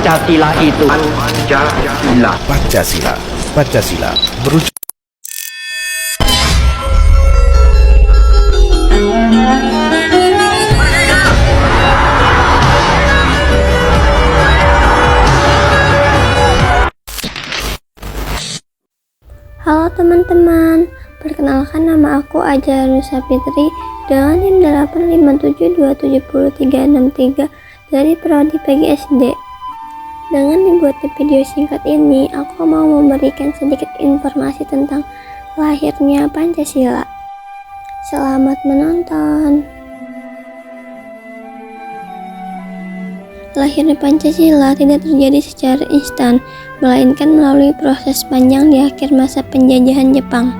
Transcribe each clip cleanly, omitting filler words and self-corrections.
Pancasila itu Pancasila merujuk. Halo teman-teman, perkenalkan nama aku Aja Nusa Fitri dengan NIM 857270363 dari Prodi PGSD. Dengan dibuatnya video singkat ini, aku mau memberikan sedikit informasi tentang lahirnya Pancasila. Selamat menonton. Lahirnya Pancasila tidak terjadi secara instan, melainkan melalui proses panjang di akhir masa penjajahan Jepang.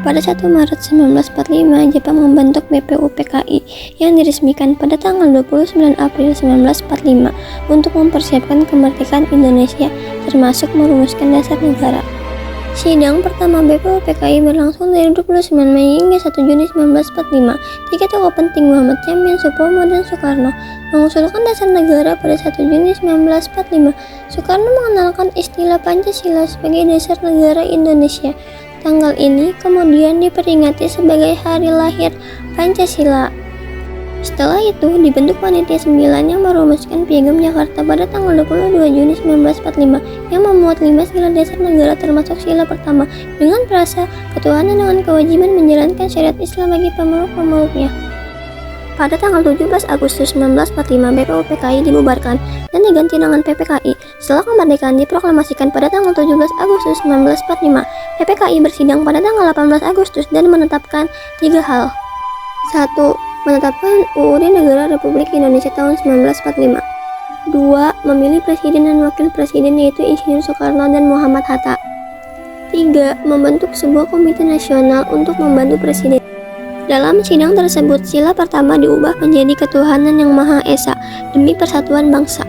Pada 1 Maret 1945, Jepang membentuk BPUPKI yang diresmikan pada tanggal 29 April 1945 untuk mempersiapkan kemerdekaan Indonesia, termasuk merumuskan dasar negara. Sidang pertama BPUPKI berlangsung dari 29 Mei hingga 1 Juni 1945. Tiga tokoh penting Muhammad Yamin, Supomo, dan Soekarno mengusulkan dasar negara pada 1 Juni 1945. Soekarno mengenalkan istilah Pancasila sebagai dasar negara Indonesia. Tanggal ini kemudian diperingati sebagai hari lahir Pancasila. Setelah itu dibentuk Panitia 9 yang merumuskan Piagam Jakarta pada tanggal 22 Juni 1945 yang memuat 5 sila dasar negara termasuk sila pertama dengan frasa ketuhanan dengan kewajiban menjalankan syariat Islam bagi pemeluk-pemeluknya. Pada tanggal 17 Agustus 1945 BPUPKI dibubarkan dan diganti dengan PPKI. Setelah kemerdekaan diproklamasikan pada tanggal 17 Agustus 1945, PPKI bersidang pada tanggal 18 Agustus dan menetapkan 3 hal. 1. Menetapkan UUD Negara Republik Indonesia tahun 1945. 2. Memilih presiden dan wakil presiden yaitu Insinyur Soekarno dan Muhammad Hatta. 3. Membentuk sebuah komite nasional untuk membantu presiden. Dalam sidang tersebut, sila pertama diubah menjadi ketuhanan yang Maha Esa demi persatuan bangsa.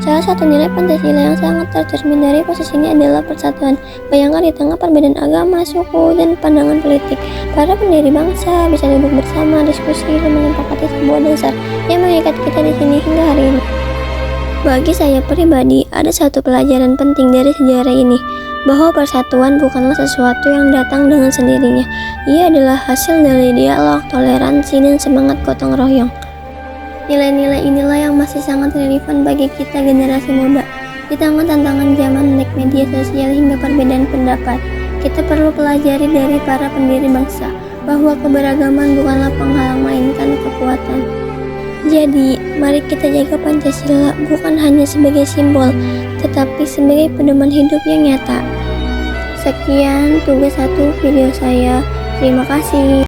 Salah satu nilai Pancasila yang sangat tercermin dari proses ini adalah persatuan. Bayangkan di tengah perbedaan agama, suku, dan pandangan politik, para pendiri bangsa bisa duduk bersama, diskusi, dan menyepakati sebuah dasar yang mengikat kita di sini hingga hari ini. Bagi saya pribadi, ada satu pelajaran penting dari sejarah ini, bahwa persatuan bukanlah sesuatu yang datang dengan sendirinya. Ia adalah hasil dari dialog, toleransi, dan semangat gotong royong. Nilai-nilai inilah yang masih sangat relevan bagi kita generasi muda. Di tengah tantangan zaman melek media sosial hingga perbedaan pendapat, kita perlu pelajari dari para pendiri bangsa bahwa keberagaman bukanlah penghalang melainkan kekuatan. Jadi, mari kita jaga Pancasila bukan hanya sebagai simbol, tetapi sebagai pedoman hidup yang nyata. Sekian tugas 1 video saya. Terima kasih.